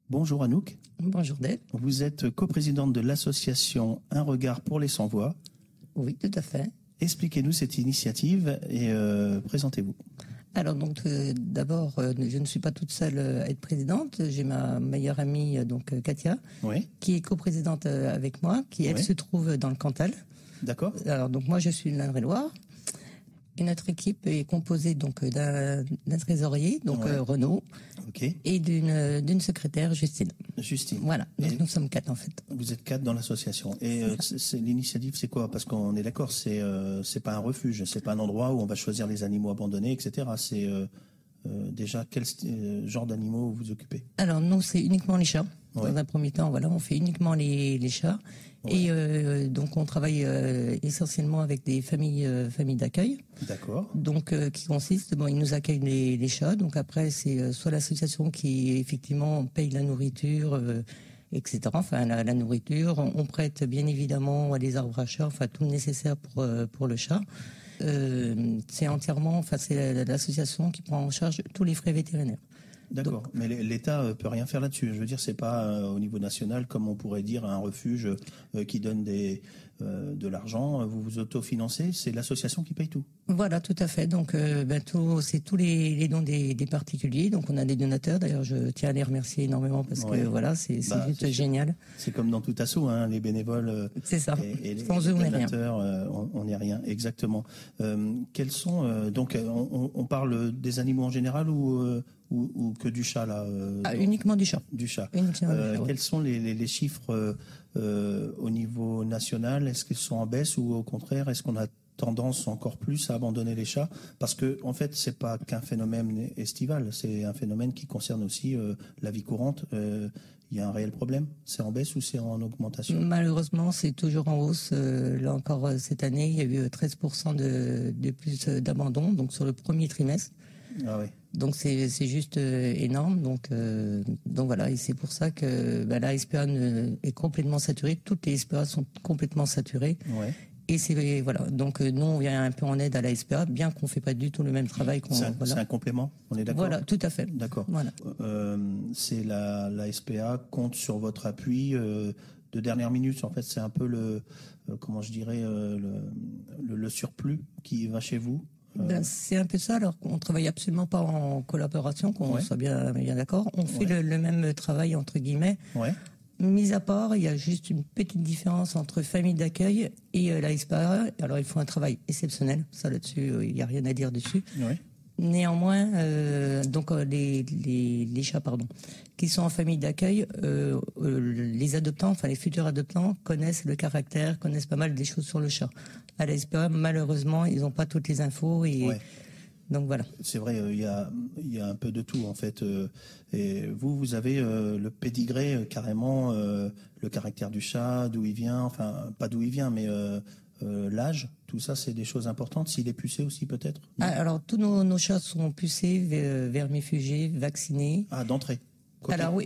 Bonjour Anouk. Bonjour Dave. Vous êtes coprésidente de l'association Un regard pour les sans-voix. Oui, tout à fait. Expliquez-nous cette initiative et présentez-vous. Alors donc d'abord, je ne suis pas toute seule à être présidente. J'ai ma meilleure amie Katia, Oui. qui est coprésidente avec moi, qui elle se trouve dans le Cantal. D'accord. Alors donc moi je suis de l'Indre-et-Loire. Et notre équipe est composée d'un trésorier, Renaud, et d'une secrétaire, Justine. Justine. Voilà, donc nous sommes 4 en fait. Vous êtes 4 dans l'association. Et l'initiative, c'est quoi? Parce qu'on est d'accord, c'est pas un refuge, c'est pas un endroit où on va choisir les animaux abandonnés, etc. C'est déjà quel genre d'animaux vous occupez? Alors nous, c'est uniquement les chats. Dans un premier temps, voilà, on fait uniquement les chats. Et donc on travaille essentiellement avec des familles d'accueil. D'accord. Donc qui consiste, ils nous accueillent les chats. Donc après c'est soit l'association qui effectivement paye la nourriture, etc. Enfin la nourriture. On prête bien évidemment des arbres à chat, enfin tout le nécessaire pour le chat. C'est entièrement, c'est l'association qui prend en charge tous les frais vétérinaires. D'accord, mais l'État peut rien faire là-dessus. Je veux dire, c'est pas au niveau national comme on pourrait dire un refuge qui donne de l'argent. Vous vous autofinancez, c'est l'association qui paye tout. Voilà, tout à fait. Donc, c'est tous les dons des particuliers. Donc, on a des donateurs. D'ailleurs, je tiens à les remercier énormément parce que voilà, c'est juste génial. C'est comme dans tout asso, hein, les bénévoles. C'est ça. Et les Sans eux, donateurs, on n'est rien. Exactement. Quels sont donc on parle des animaux en général ou que du chat là uniquement du chat. Du chat. Uniquement du chat, quels sont les chiffres au niveau national? Est-ce qu'ils sont en baisse ou au contraire, est-ce qu'on a tendance encore plus à abandonner les chats? Parce que en fait, c'est pas qu'un phénomène estival, c'est un phénomène qui concerne aussi la vie courante. Il y a un réel problème. C'est en baisse ou c'est en augmentation? Malheureusement, c'est toujours en hausse. Là encore, cette année, il y a eu 13% de plus d'abandon, donc sur le premier trimestre. Ah oui. Donc c'est juste énorme. Donc voilà, et c'est pour ça que la SPA est complètement saturée. Toutes les SPA sont complètement saturées. Ouais. Et c'est voilà. Donc nous on vient un peu en aide à la SPA, bien qu'on fait pas du tout le même travail. C'est un complément. On est d'accord. Voilà, tout à fait. D'accord. Voilà. C'est la SPA compte sur votre appui de dernière minute. En fait, c'est un peu comment je dirais le surplus qui va chez vous. C'est un peu ça, alors qu'on travaille absolument pas en collaboration, qu'on soit bien d'accord. On fait le même travail, entre guillemets. Ouais. Mis à part, il y a juste une petite différence entre famille d'accueil et la SPA. Alors, ils font un travail exceptionnel. Ça, là-dessus, il n'y a rien à dire dessus. Ouais. Néanmoins, les chats, qui sont en famille d'accueil, les adoptants, enfin les futurs adoptants, connaissent le caractère, connaissent pas mal des choses sur le chat. À la SPA, malheureusement, ils n'ont pas toutes les infos et donc voilà. C'est vrai, il y a un peu de tout en fait. Et vous avez le pédigré carrément, le caractère du chat, d'où il vient, enfin pas d'où il vient, mais l'âge, tout ça, c'est des choses importantes. S'il est pucé aussi, peut-être. Alors, tous nos chats sont pucés, vermifugés, vaccinés. Ah, d'entrée. Alors oui,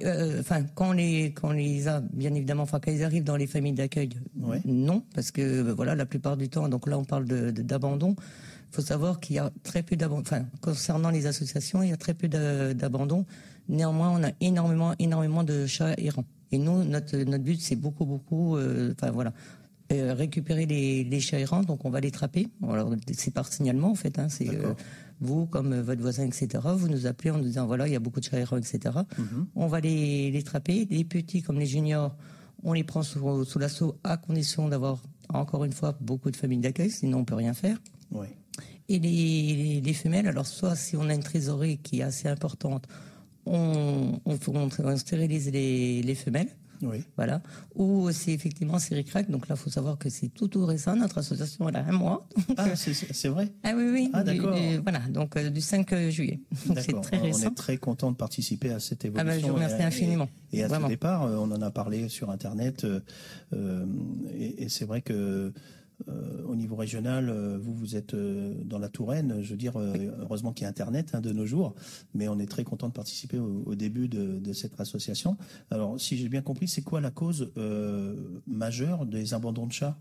quand on les a, bien évidemment, quand ils arrivent dans les familles d'accueil, non, parce que voilà, la plupart du temps, donc là, on parle d'abandon. Il faut savoir qu'il y a très peu d'abandon. Enfin, concernant les associations, il y a très peu d'abandon. Néanmoins, on a énormément de chats errants. Et nous, notre but, c'est beaucoup, récupérer les chats errants, donc on va les trapper. Alors c'est par signalement en fait, hein, c'est vous comme votre voisin, etc. Vous nous appelez en nous disant voilà il y a beaucoup de chats errants, etc. On va les trapper. Les petits comme les juniors, on les prend sous l'assaut à condition d'avoir encore une fois beaucoup de familles d'accueil, sinon on peut rien faire. Ouais. Et les femelles, alors soit si on a une trésorerie qui est assez importante, on stérilise les femelles. Oui. Voilà. Ou c'est RICRAC. Donc là, il faut savoir que c'est tout récent. Notre association, elle a 1 mois. Ah, c'est vrai? Ah oui. Ah, d'accord. Voilà. Donc, du 5 juillet. C'est très récent. On est très content de participer à cette évolution. Ah ben, je vous remercie infiniment. Et à ce départ, on en a parlé sur Internet, et c'est vrai que, au niveau régional, vous êtes dans la Touraine. Je veux dire, heureusement qu'il y a Internet de nos jours, mais on est très content de participer au début de cette association. Alors, si j'ai bien compris, c'est quoi la cause majeure des abandons de chats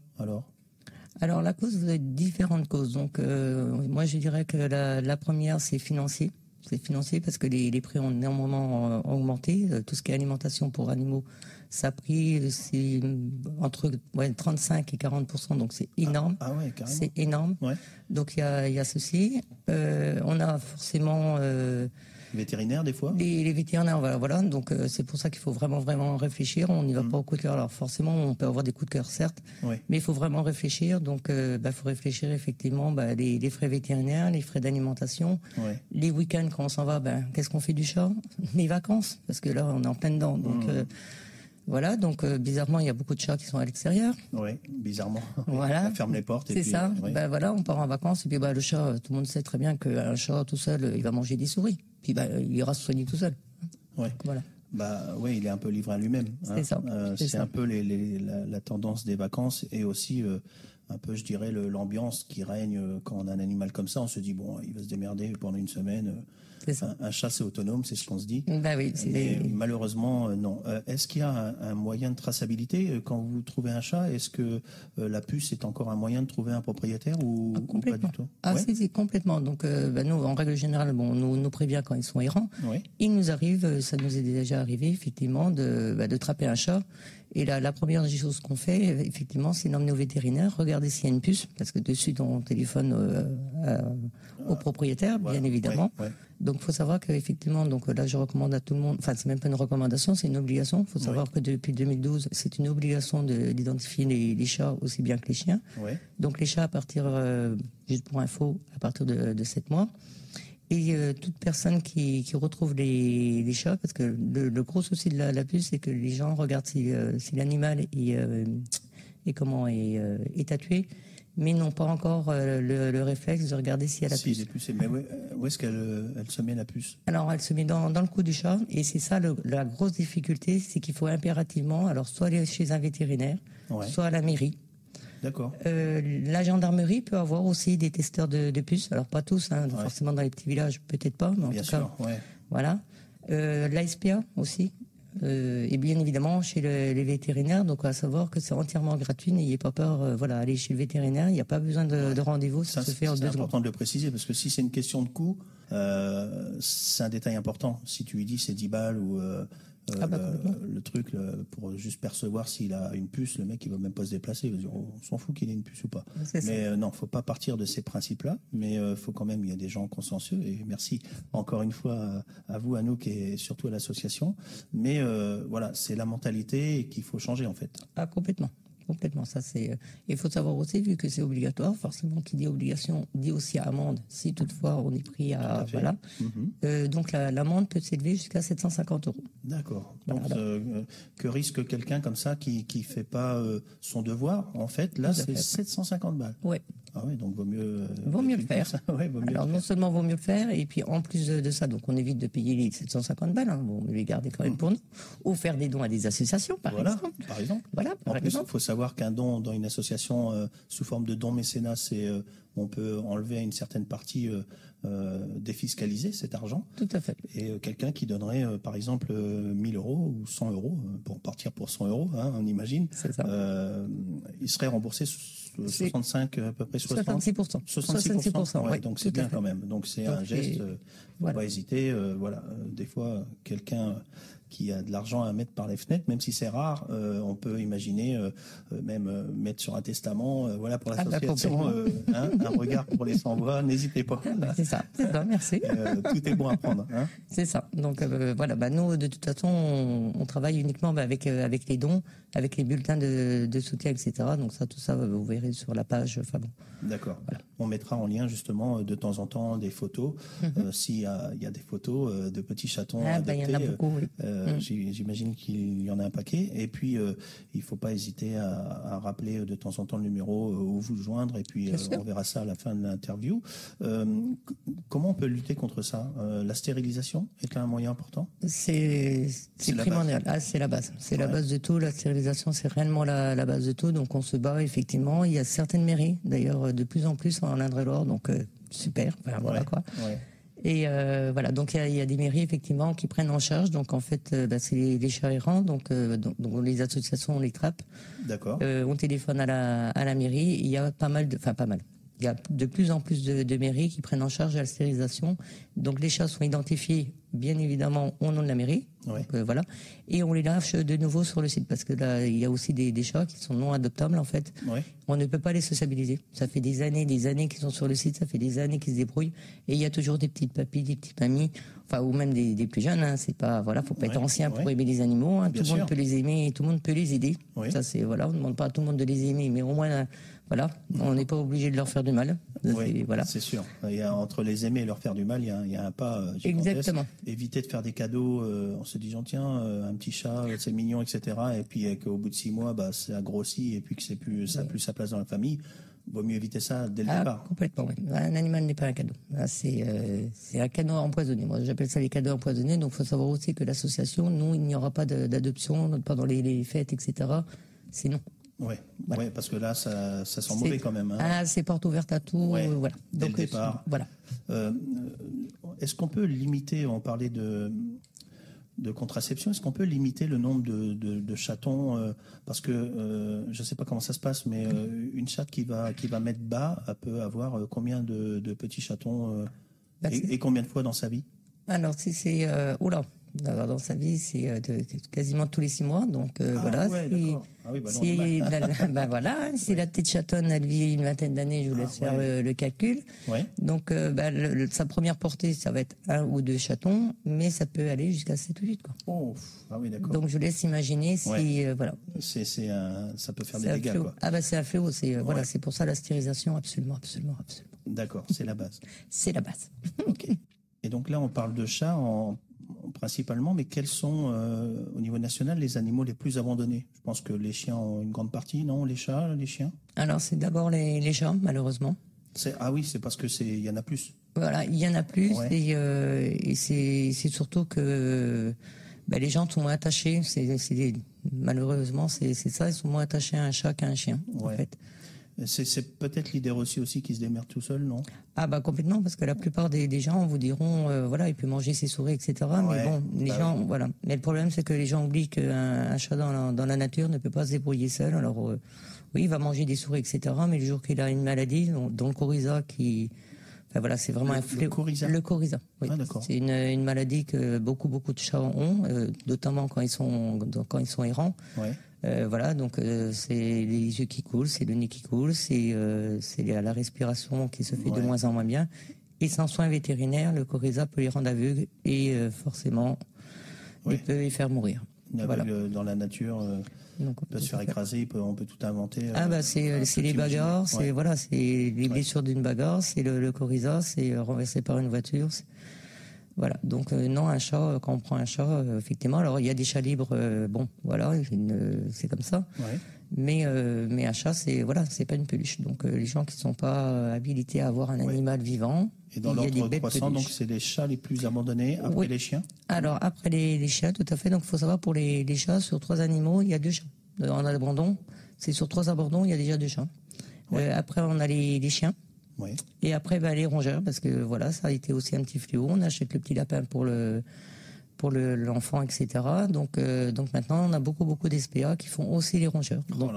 alors la cause, vous avez différentes causes. Donc moi je dirais que la première c'est financier. c'est financier parce que les prix ont énormément augmenté. Tout ce qui est alimentation pour animaux, ça a pris entre 35 et 40%, donc c'est énorme. Ah ouais, carrément. C'est énorme. Ouais. Donc il y a ceci. On a forcément vétérinaires des fois. Les vétérinaires, voilà. Donc c'est pour ça qu'il faut vraiment réfléchir. On n'y va pas au coup de cœur. Alors forcément, on peut avoir des coups de cœur, certes, mais il faut vraiment réfléchir. Donc faut réfléchir effectivement les frais vétérinaires, les frais d'alimentation, les week-ends quand on s'en va. Qu'est-ce qu'on fait du chat? Les vacances, parce que là on est en plein dedans. Donc voilà, donc bizarrement, il y a beaucoup de chats qui sont à l'extérieur. Oui, bizarrement. Voilà. On ferme les portes. C'est ça. Voilà, on part en vacances et puis le chat, tout le monde sait très bien qu'un chat tout seul, il va manger des souris. Puis il ira se soigner tout seul. Ouais. Voilà. Il est un peu livré à lui-même. C'est ça. C'est un peu la tendance des vacances et aussi un peu, je dirais, l'ambiance qui règne quand on a un animal comme ça. On se dit, bon, il va se démerder pendant une semaine. Un chat, c'est autonome, c'est ce qu'on se dit. Oui, mais malheureusement, non. Est-ce qu'il y a un moyen de traçabilité quand vous trouvez un chat? Est-ce que la puce est encore un moyen de trouver un propriétaire ou pas du tout? C'est complètement. Donc, nous, en règle générale, nous prévient quand ils sont errants. Il nous arrive, ça nous est déjà arrivé, effectivement, de trapper un chat. Et la première chose qu'on fait, effectivement, c'est l'emmener au vétérinaire, regarder s'il y a une puce, parce que dessus, on téléphone au propriétaire, bien évidemment. Donc, il faut savoir qu'effectivement, là, je recommande à tout le monde, enfin, c'est même pas une recommandation, c'est une obligation. Il faut savoir que depuis 2012, c'est une obligation d'identifier les chats aussi bien que les chiens. Donc, les chats, à partir, juste pour info, à partir de 7 mois. Et toute personne qui retrouve les chats, parce que le gros souci de la puce, c'est que les gens regardent si l'animal est tatoué, mais n'ont pas encore le réflexe de regarder s'il y a la puce. Mais où est-ce qu'elle se met la puce? Alors, elle se met dans le cou du chat, et c'est ça la grosse difficulté, c'est qu'il faut impérativement, alors soit aller chez un vétérinaire, soit à la mairie. D'accord. La gendarmerie peut avoir aussi des testeurs de puces. Alors pas tous, forcément dans les petits villages, peut-être pas, mais en tout cas, voilà. La SPA aussi, et bien évidemment chez les vétérinaires. Donc à savoir que c'est entièrement gratuit. N'ayez pas peur. Allez chez le vétérinaire. Il n'y a pas besoin de rendez-vous. Ça se fait en 2 secondes. C'est important de le préciser parce que si c'est une question de coût, c'est un détail important. Si tu lui dis c'est 10 balles ou le truc pour juste percevoir s'il a une puce, le mec il va même pas se déplacer, il va dire on s'en fout qu'il ait une puce ou pas. Mais non, faut pas partir de ces principes-là, mais faut quand même, il y a des gens consciencieux et merci encore une fois à vous, Anouk, et surtout à l'association. Mais voilà, c'est la mentalité qu'il faut changer en fait. Ah, complètement. Ça c'est. Il faut savoir aussi, vu que c'est obligatoire, forcément, qui dit obligation dit aussi amende. Si toutefois on est pris à voilà. Donc l'amende peut s'élever jusqu'à 750 €. D'accord. Donc que risque quelqu'un comme ça qui fait pas son devoir? En fait, là, c'est 750 balles. Ouais. Ah oui, donc vaut mieux le faire. Alors non seulement vaut mieux le faire, et puis en plus de ça, donc on évite de payer les 750 balles. Vaut mieux les garder quand même pour nous, ou faire des dons à des associations, par exemple. En plus, il faut savoir qu'un don dans une association sous forme de don mécénat, on peut enlever une certaine partie, défiscaliser cet argent. Tout à fait. Et quelqu'un qui donnerait, par exemple, 1 000 € ou 100 €, pour partir pour 100 €, on imagine, il serait remboursé 65, à peu près 66%. 66%, donc c'est bien quand même. Donc c'est un geste, faut pas hésiter. Des fois, quelqu'un qui a de l'argent à mettre par les fenêtres, même si c'est rare, on peut imaginer même mettre sur un testament, pour l'association, un regard pour les sans-voix, n'hésitez pas. C'est ça, merci. Tout est bon à prendre. C'est ça. Donc nous, de toute façon, on travaille uniquement avec les dons, avec les bulletins de soutien, etc. Donc tout ça, vous verrez sur la page. D'accord. Voilà. On mettra en lien justement de temps en temps des photos. S'il y a des photos de petits chatons adoptés, il y en a beaucoup, oui. J'imagine qu'il y en a un paquet. Et puis, il ne faut pas hésiter à rappeler de temps en temps le numéro où vous joindre. Et puis, on verra ça à la fin de l'interview. Comment on peut lutter contre ça? La stérilisation est un moyen important? C'est primordial. C'est la base. C'est la base de tout. La stérilisation, c'est réellement la base de tout. Donc, on se bat, effectivement. Il y a certaines mairies, d'ailleurs, de plus en plus en Indre-et-Loire. Donc, super. Et donc il y a des mairies effectivement qui prennent en charge. Donc en fait, c'est les chats errants. Donc les associations on les trappe. D'accord. On téléphone à la mairie. Il y a pas mal. Il y a de plus en plus de mairies qui prennent en charge la stérilisation. Donc les chats sont identifiés, bien évidemment, au nom de la mairie. Ouais. Donc, voilà. Et on les lâche de nouveau sur le site parce que là, il y a aussi des chats qui sont non adoptables en fait. Ouais. On ne peut pas les sociabiliser. Ça fait des années qu'ils sont sur le site, ça fait des années qu'ils se débrouillent. Et il y a toujours des petites papilles, des petites mamies, enfin ou même des plus jeunes. Hein. C'est pas faut pas être ancien pour aimer les animaux. Hein. Tout le monde peut les aimer, et tout le monde peut les aider. Oui. Ça on ne demande pas à tout le monde de les aimer, mais au moins voilà, on n'est pas obligé de leur faire du mal. Oui, voilà. C'est sûr. Entre les aimer et leur faire du mal, il y a un pas gigantesque. Exactement. Éviter de faire des cadeaux en se disant tiens, un petit chat, c'est mignon, etc. Et puis qu'au bout de 6 mois, ça grossit et puis que ça n'a plus sa place dans la famille. Vaut mieux éviter ça dès le départ. Complètement, oui. Un animal n'est pas un cadeau. C'est un cadeau empoisonné. Moi, j'appelle ça les cadeaux empoisonnés. Donc, il faut savoir aussi que l'association, nous, il n'y aura pas d'adoption pendant les fêtes, etc. C'est non. Ouais, voilà. Ouais, parce que là, ça sent mauvais quand même. Hein. C'est porte ouverte à tout. Ouais, voilà. Dès le départ. Voilà. Est-ce qu'on peut limiter, on parlait de contraception, est-ce qu'on peut limiter le nombre de chatons parce que je ne sais pas comment ça se passe, mais une chatte qui va mettre bas, elle peut avoir combien de petits chatons et combien de fois dans sa vie? Alors, si c'est... dans sa vie, c'est quasiment tous les 6 mois. Donc voilà. Ouais, Si la petite chatonne, elle vit une vingtaine d'années, je vous laisse faire le calcul. Ouais. Donc sa première portée, ça va être 1 ou 2 chatons, mais ça peut aller jusqu'à 7 ou 8. Quoi. Oh, ah oui, d'accord. Donc je laisse imaginer si voilà. Ça peut faire des dégâts, quoi. Ah c'est un fléau. Voilà, c'est pour ça la stérilisation, absolument. D'accord, c'est la base. C'est la base. Ok. Et donc là, on parle de chats principalement, mais quels sont, au niveau national, les animaux les plus abandonnés? Je pense que les chiens ont une grande partie, non? Les chats, les chiens? Alors, c'est d'abord les chats, malheureusement. Ah oui, c'est parce que il y en a plus. Voilà, il y en a plus, et c'est surtout que les gens sont moins attachés. Malheureusement, c'est ça, ils sont moins attachés à un chat qu'à un chien, en fait. C'est peut-être l'idée aussi qui se démerde tout seul, non? Complètement, parce que la plupart des gens vous diront, il peut manger ses souris, etc. Mais bon, les gens, voilà. Mais le problème, c'est que les gens oublient qu'un chat dans la nature ne peut pas se débrouiller seul. Alors, oui, il va manger des souris, etc. Mais le jour qu'il a une maladie, dont le coryza c'est vraiment un fléau. Le coryza, oui. Ah, d'accord. C'est une maladie que beaucoup de chats ont, notamment quand ils sont errants. Ouais. Donc c'est les yeux qui coulent, c'est le nez qui coule, c'est la respiration qui se fait de moins en moins bien. Et sans soins vétérinaires, le coryza peut les rendre aveugles et forcément, il peut les faire mourir. Dans la nature, on peut se faire écraser, on peut tout inventer. C'est les bagarres, c'est les blessures d'une bagarre, c'est le coryza, c'est renversé par une voiture. Voilà, donc non, un chat, quand on prend un chat, effectivement, alors il y a des chats libres, c'est comme ça, mais un chat, c'est pas une peluche. Donc les gens qui ne sont pas habilités à avoir un animal vivant, et dans l'ordre croissant, donc c'est les chats les plus abandonnés après les chiens? Alors après les chiens, tout à fait, donc il faut savoir pour les chats, sur 3 animaux, il y a 2 chats. En abandon, c'est sur 3 abandons, il y a déjà 2 chats. Après on a les chiens. Oui. Et après, les rongeurs, parce que ça a été aussi un petit fléau. On achète le petit lapin pour l'enfant, etc. Donc maintenant, on a beaucoup d'SPA qui font aussi les rongeurs. Donc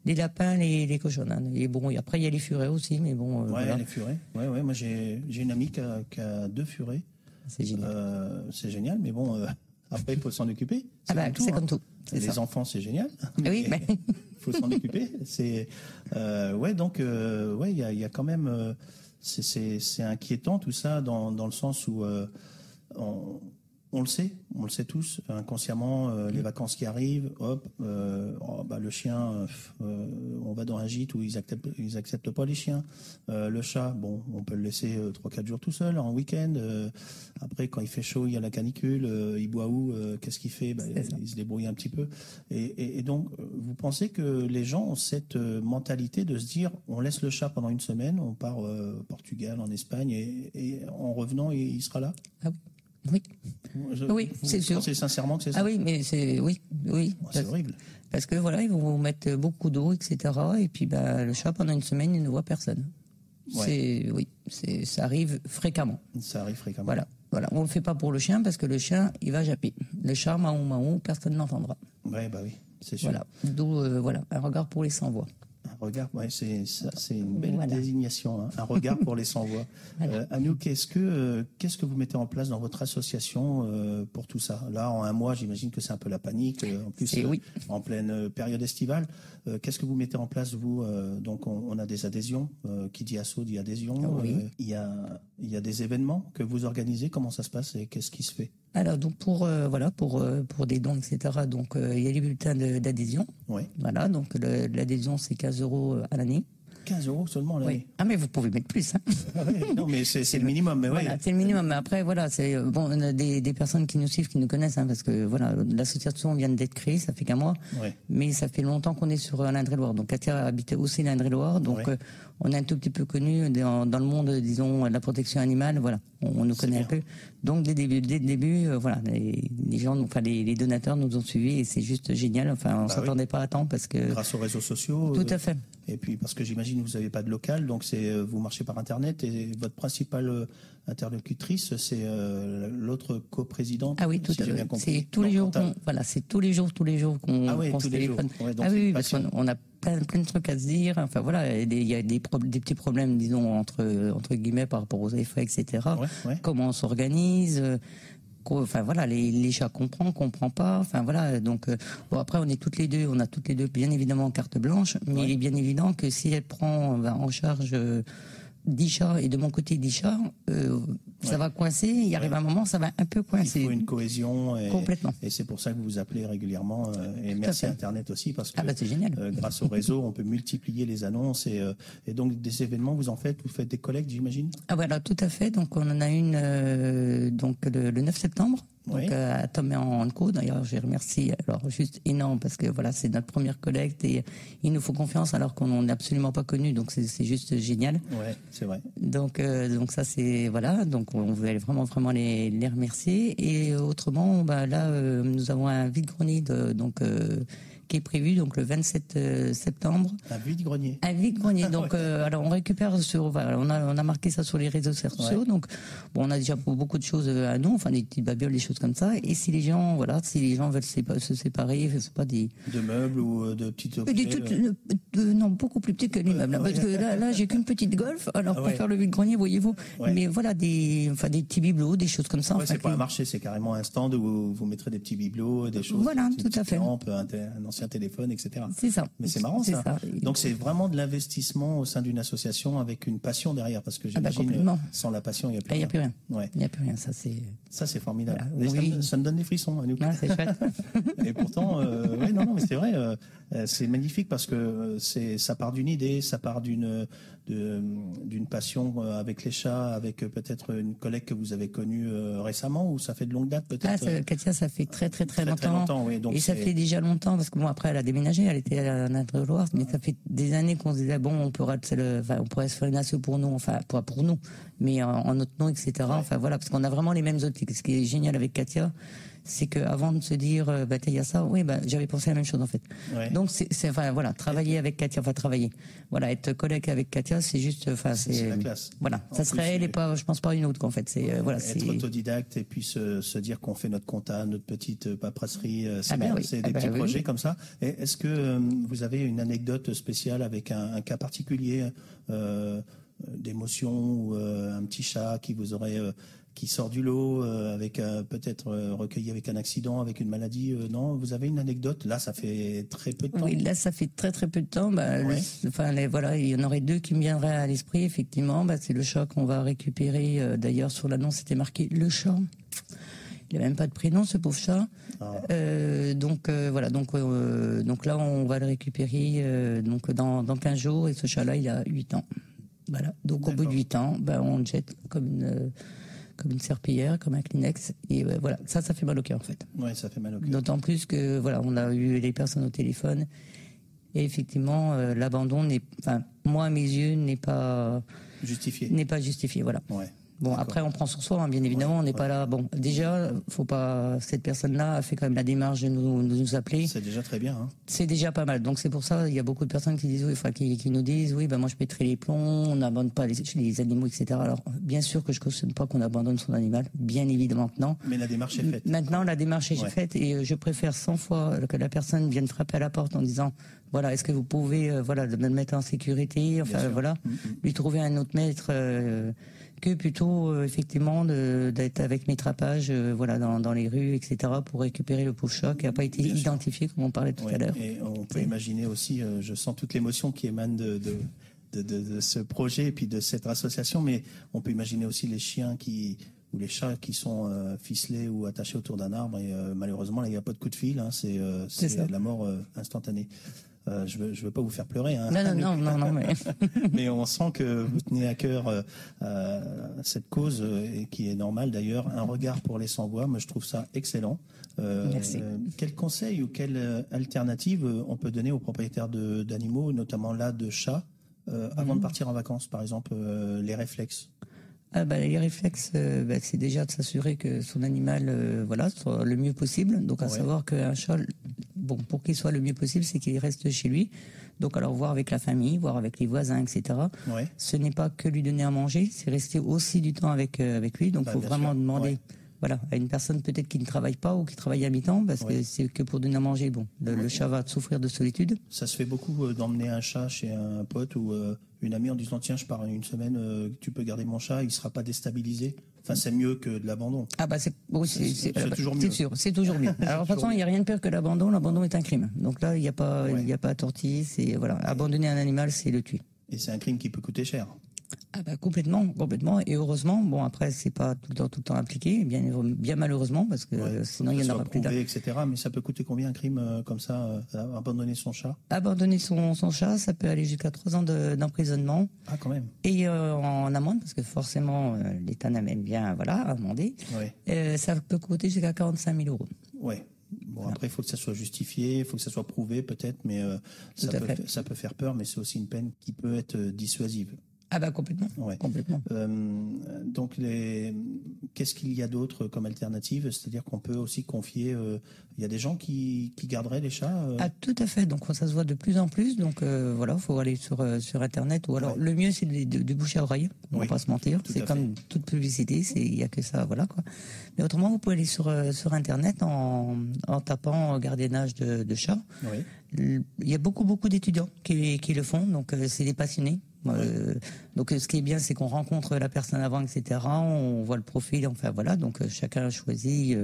les lapins, les cochons. Et bon, après, il y a les furets aussi, mais bon. Les furets. Ouais. Moi, j'ai une amie qui a 2 furets. C'est génial. C'est génial, mais bon, après, il faut s'en occuper. C'est comme tout. Les enfants, c'est génial. Oui, mais faut s'en occuper. Il y a quand même, c'est inquiétant tout ça dans le sens où on le sait tous inconsciemment. Les vacances qui arrivent, hop, le chien, on va dans un gîte où ils acceptent pas les chiens. Le chat, bon, on peut le laisser 3-4 jours tout seul en week-end. Après, quand il fait chaud, il y a la canicule, il boit où, qu'est-ce qu'il fait? Il se débrouille un petit peu. Et donc, vous pensez que les gens ont cette mentalité de se dire, on laisse le chat pendant une semaine, on part au Portugal, en Espagne, et en revenant, il sera là? Ah oui. Oui, c'est sûr. Vous pensez sincèrement que c'est ça? Ah oui, mais c'est oui. C'est horrible. Parce que ils vont vous mettre beaucoup d'eau, etc. Et puis le chat pendant une semaine, il ne voit personne. Ça arrive fréquemment. Ça arrive fréquemment. Voilà. On le fait pas pour le chien parce que le chien, il va japper. Le chat, maou, personne n'entendra. Oui, c'est sûr. Voilà. D'où un regard pour les sans-voix. regard, ouais, c'est une belle désignation, hein. Un regard pour les sans-voix. Voilà. Anouk, qu'est-ce que vous mettez en place dans votre association pour tout ça? Là, en un mois, j'imagine que c'est un peu la panique. En plus, en pleine période estivale, qu'est-ce que vous mettez en place, vous? Donc, on a des adhésions. Qui dit asso dit adhésion. Il y a des événements que vous organisez. Comment ça se passe et qu'est-ce qui se fait? Alors donc pour des dons, etc. Donc il y a les bulletins d'adhésion. Oui. Voilà, donc l'adhésion c'est 15 € à l'année. 15 € seulement l'année. Oui. Ah mais vous pouvez mettre plus. Hein. Non mais c'est le minimum. Mais voilà, c'est le minimum. Mais après voilà, c'est bon. On a des personnes qui nous suivent, qui nous connaissent, hein, parce que voilà, l'association vient d'être créée, ça fait qu'un mois. Oui. Mais ça fait longtemps qu'on est sur l'Indre-et-Loire. Donc Katia habitait aussi l'Indre-et-Loire. Donc on est un tout petit peu connu dans le monde, disons, de la protection animale. Voilà, on nous connaît un peu. Donc dès le début, voilà, les gens, enfin les donateurs nous ont suivis et c'est juste génial. Enfin, on s'attendait pas à temps parce que grâce aux réseaux sociaux. Tout à fait. Et puis parce que j'imagine que vous n'avez pas de local, donc vous marchez par internet et votre principale interlocutrice, c'est l'autre coprésidente. Ah oui, tout à fait. C'est tous les jours qu'on se téléphone. Ouais, ah oui, parce qu'on a plein de trucs à se dire. Enfin voilà, il y a des petits problèmes, disons entre guillemets par rapport aux effets, etc. Comment on s'organise. Enfin voilà, les chats comprend pas. Enfin voilà, donc bon après on a toutes les deux bien évidemment carte blanche, mais il est bien évident que si elle prend en charge 10 chats et de mon côté 10 chats, ça va coincer. Il arrive un moment, ça va un peu coincer. Il faut une cohésion. Complètement. Et c'est pour ça que vous vous appelez régulièrement. Et merci à Internet aussi parce que c'est génial. Grâce au réseau, on peut multiplier les annonces et donc des événements. Vous faites des collectes, j'imagine. Ah voilà, tout à fait. Donc on en a une donc le 9 septembre. Donc à Tom et Anco, d'ailleurs, je les remercie. Alors juste énorme parce que voilà, c'est notre première collecte et il nous faut confiance alors qu'on n'est absolument pas connus. Donc c'est juste génial. Ouais, c'est vrai. Donc ça c'est voilà. Donc on voulait vraiment les remercier. Et autrement, là nous avons un vide-grenier qui est prévu donc le 27 septembre. Un vide-grenier. Un vide-grenier. Donc alors on récupère on a marqué ça sur les réseaux sociaux. Donc bon, on a déjà beaucoup de choses à nous, enfin des petites babioles, des choses comme ça. Et si les gens veulent se séparer, c'est pas des de meubles ou de petites objets. Non, beaucoup plus petits que les meubles. Parce que là j'ai qu'une petite golf. Alors pour faire le vide-grenier, voyez-vous. Mais voilà des petits bibelots, des choses comme ça. C'est pas un marché, c'est carrément un stand où vous mettrez des petits bibelots, des choses. Voilà, tout à fait. Lampes, un ancien téléphone, etc. C'est ça. Mais c'est marrant ça. Donc c'est vraiment de l'investissement au sein d'une association avec une passion derrière, parce que j'imagine sans la passion il n'y a plus rien. Il n'y a plus rien. Ouais. Il n'y a plus rien. Ça c'est formidable. Voilà. Ça me donne des frissons. C'est chouette. Et pourtant, non, mais c'est vrai, c'est magnifique parce que ça part d'une idée, ça part d'une passion avec les chats, avec peut-être une collègue que vous avez connue récemment ou ça fait de longue date peut-être. Katia, ça fait très longtemps. Oui, donc et ça fait déjà longtemps parce que bon après elle a déménagé, elle était à Indre-et-Loire, mais ça fait des années qu'on se disait bon on pourrait se faire une asso pour nous, enfin pas pour nous, mais en notre nom, etc. Enfin voilà, parce qu'on a vraiment les mêmes optiques. Ce qui est génial avec Katia, c'est que avant de se dire il y a ça, j'avais pensé à la même chose en fait. Donc c'est travailler avec Katia, être collègue avec Katia, c'est juste c'est la classe. Voilà, ça serait elle et pas, je pense pas une autre qu'en fait, c'est être autodidacte et puis se dire qu'on fait notre compta, notre petite paperasserie, c'est des petits projets comme ça. Et est-ce que vous avez une anecdote spéciale avec un cas particulier d'émotion ou un petit chat qui vous aurait qui sort du lot avec peut-être recueilli avec un accident, avec une maladie. Non, vous avez une anecdote? Là, ça fait très peu de temps. Oui, là, ça fait très peu de temps. Il y en aurait deux qui me viendraient à l'esprit, effectivement. C'est le chat qu'on va récupérer. D'ailleurs, sur l'annonce, c'était marqué le chat. Il n'a même pas de prénom, ce pauvre chat. Donc là, on va le récupérer dans 15 jours. Et ce chat-là, il a 8 ans. Voilà. Donc au bout de 8 ans, on le jette comme une serpillière, comme un Kleenex, et voilà, ça fait mal au cœur en fait. Ouais, ça fait mal au cœur. D'autant plus que on a eu les personnes au téléphone, et effectivement, l'abandon moi à mes yeux n'est pas justifié. Voilà. Ouais. Bon, après, on prend sur soi, hein, bien évidemment, on n'est pas là. Bon, déjà, faut pas. Cette personne-là a fait quand même la démarche de nous appeler. C'est déjà très bien. Hein. C'est déjà pas mal. Donc c'est pour ça, il y a beaucoup de personnes qui disent, oui, enfin, qui nous disent, oui, ben moi je pèterai les plombs, on n'abandonne pas les animaux, etc. Alors, bien sûr que je cautionne pas qu'on abandonne son animal, bien évidemment que non. Mais la démarche est faite. Maintenant, la démarche est faite et je préfère 100 fois que la personne vienne frapper à la porte en disant, voilà, est-ce que vous pouvez, voilà, me mettre en sécurité, enfin voilà, lui trouver un autre maître. Que plutôt effectivement d'être avec mes trapages voilà dans les rues, etc., pour récupérer le pauvre chat qui n'a pas été identifié comme on parlait tout à l'heure. Et on peut imaginer aussi, je sens toute l'émotion qui émane de ce projet et puis de cette association, mais on peut imaginer aussi les chiens ou les chats qui sont ficelés ou attachés autour d'un arbre et malheureusement là il n'y a pas de coup de fil, hein, c'est la mort instantanée. Je veux pas vous faire pleurer. Hein. Non, mais... mais on sent que vous tenez à cœur cette cause, et qui est normale d'ailleurs. Un regard pour les sans-voix, moi je trouve ça excellent. Merci. Quel conseil ou quelle alternative on peut donner aux propriétaires d'animaux, notamment là de chats, avant de partir en vacances, par exemple, les réflexes? Les réflexes, c'est déjà de s'assurer que son animal voilà, soit le mieux possible. Donc à savoir qu'un chat, bon, pour qu'il soit le mieux possible, c'est qu'il reste chez lui. Donc alors voir avec la famille, voir avec les voisins, etc. Ce n'est pas que lui donner à manger, c'est rester aussi du temps avec lui. Donc il faut vraiment demander voilà, à une personne peut-être qui ne travaille pas ou qui travaille à mi-temps, parce que c'est que pour donner à manger, bon, le chat va souffrir de solitude. Ça se fait beaucoup d'emmener un chat chez un pote ou une amie en disant tiens, je pars une semaine, tu peux garder mon chat, il sera pas déstabilisé. Enfin, c'est mieux que de l'abandon. C'est toujours mieux. C'est sûr, c'est toujours mieux. Alors de toute façon, il n'y a rien de pire que l'abandon. L'abandon est un crime. Donc là, il n'y a pas à tortiller. C'est voilà, abandonner un animal, c'est le tuer. Et c'est un crime qui peut coûter cher. Complètement. Et heureusement, bon après c'est pas tout le temps appliqué, bien malheureusement, parce que sinon il y en aura plus prouvé, etc. Mais ça peut coûter combien un crime comme ça, abandonner son chat? Abandonner son chat, ça peut aller jusqu'à 3 ans d'emprisonnement. Ah, quand même. Et en amende, parce que forcément l'État n'aime bien amender. Ça peut coûter jusqu'à 45 000 €. Ouais. Bon, après, il faut que ça soit justifié, il faut que ça soit prouvé peut-être, mais ça peut faire peur, mais c'est aussi une peine qui peut être dissuasive. Complètement. Complètement. Donc, qu'est-ce qu'il y a d'autre comme alternative? C'est-à-dire qu'on peut aussi confier. Il y a des gens qui garderaient les chats. Tout à fait. Donc, ça se voit de plus en plus. Donc, voilà, il faut aller sur Internet. Ou alors, le mieux, c'est de bouche à oreille. On va pas se mentir. C'est comme toute publicité. Il y a que ça, voilà quoi. Mais autrement, vous pouvez aller sur Internet en tapant gardiennage de chats. Il y a beaucoup d'étudiants qui le font. Donc, c'est des passionnés. Donc ce qui est bien, c'est qu'on rencontre la personne avant, etc. On voit le profil, enfin voilà. Donc chacun choisit,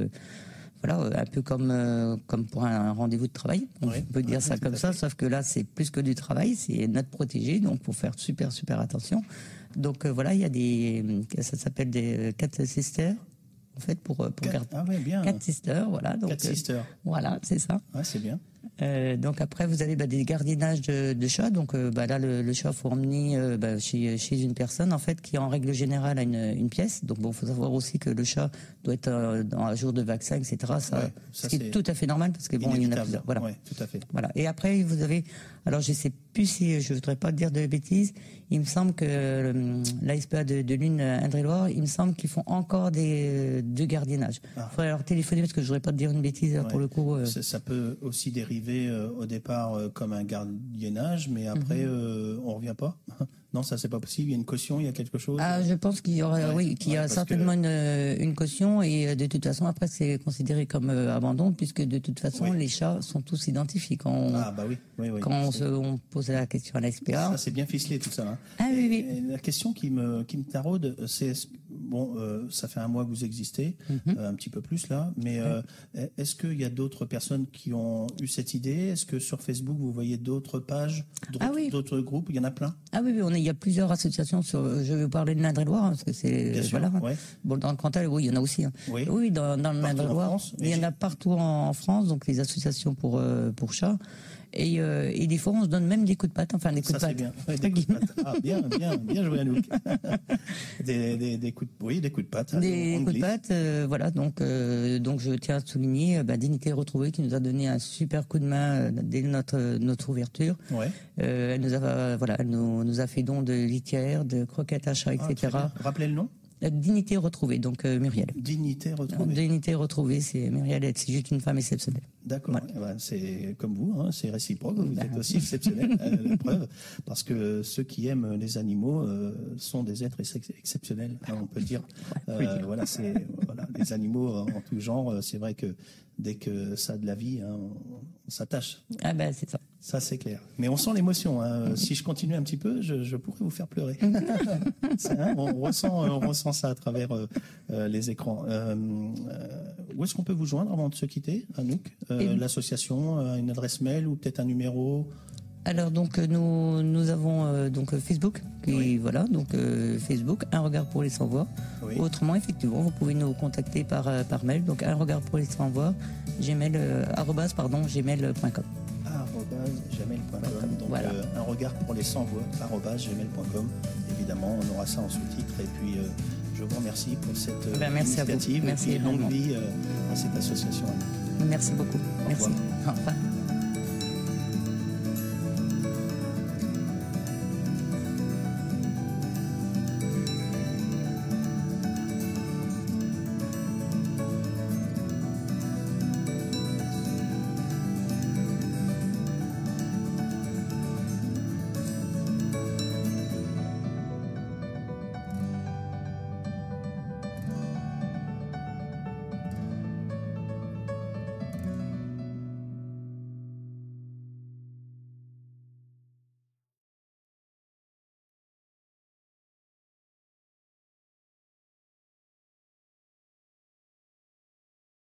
un peu comme pour un rendez-vous de travail. On peut dire ça comme ça, sauf que là c'est plus que du travail, c'est notre protégé, donc faut faire super attention. Donc il y a ça s'appelle des cat sisters. En fait, pour garder. Cat sisters, voilà. Donc, cat sisters. Voilà, c'est ça. Ouais, c'est bien. Donc après vous avez des gardiennages de chats. Donc là le chat faut emmener chez une personne en fait qui en règle générale a une pièce. Donc faut savoir aussi que le chat doit être à jour de vaccin, etc. Ça c'est tout à fait normal parce que il y en a plusieurs. Voilà. Tout à fait. Voilà. Et après vous avez, alors je sais plus si je voudrais pas dire de bêtises. Il me semble que la SPA de Lune Indre-et-Loire, il me semble qu'ils font encore de gardiennage. Il faudrait leur téléphoner parce que je voudrais pas te dire une bêtise pour le coup. Ça peut aussi dériver au départ comme un gardiennage, mais après on revient pas. Non, ça c'est pas possible. Il y a une caution, il y a quelque chose. Je pense qu'il y aurait, qu'il y a certainement une caution et de toute façon après c'est considéré comme abandon puisque de toute façon les chats sont tous identifiés quand on pose la question à la SPA. Ça c'est bien ficelé tout ça. Et la question qui me taraude, c'est ça fait un mois que vous existez, un petit peu plus là, mais est-ce qu'il y a d'autres personnes qui ont eu cette idée? Est-ce que sur Facebook vous voyez d'autres pages, d'autres groupes? Il y en a plein. Il y a plusieurs associations. Je vais vous parler de l'Indre-et-Loire parce que c'est Bon, dans le Cantal, il y en a aussi. Oui, dans l'Indre-et-Loire, il y en a partout en France. Donc les associations pour chats. Et des fois, on se donne même des coups de patte, des coups de patte. Bien. Des coups de patte. Ah, bien joué, Anouk. des coups de patte. Des coups de patte, voilà. Donc je tiens à souligner, Dignité Retrouvée qui nous a donné un super coup de main dès notre ouverture. Elle nous a fait don de litières, de croquettes à chat, etc. Rappelez le nom. La dignité retrouvée, donc Muriel. Dignité retrouvée. Dignité retrouvée, c'est Muriel, c'est juste une femme exceptionnelle. D'accord, voilà. C'est comme vous, hein, c'est réciproque, vous êtes aussi exceptionnel, la preuve, parce que ceux qui aiment les animaux sont des êtres exceptionnels, hein, on peut dire. Voilà, les animaux en tout genre, c'est vrai que dès que ça a de la vie, hein, on s'attache. Ah ben c'est ça. Ça c'est clair. Mais on sent l'émotion. Hein. Si je continue un petit peu, je pourrais vous faire pleurer. On ressent ça à travers les écrans. Où est-ce qu'on peut vous joindre avant de se quitter, Anouk? L'association, une adresse mail ou peut-être un numéro? Alors donc nous avons donc Facebook voilà donc Facebook Un Regard pour les Sans Voix. Oui. Autrement effectivement vous pouvez nous contacter par mail donc Un Regard pour les Sans Voix @gmail.com. Donc voilà. Un regard pour les sans voix @gmail.com. Évidemment on aura ça en sous-titres et puis je vous remercie pour cette initiative. Merci et puis longue vie à cette association. Merci beaucoup. Merci. Au revoir.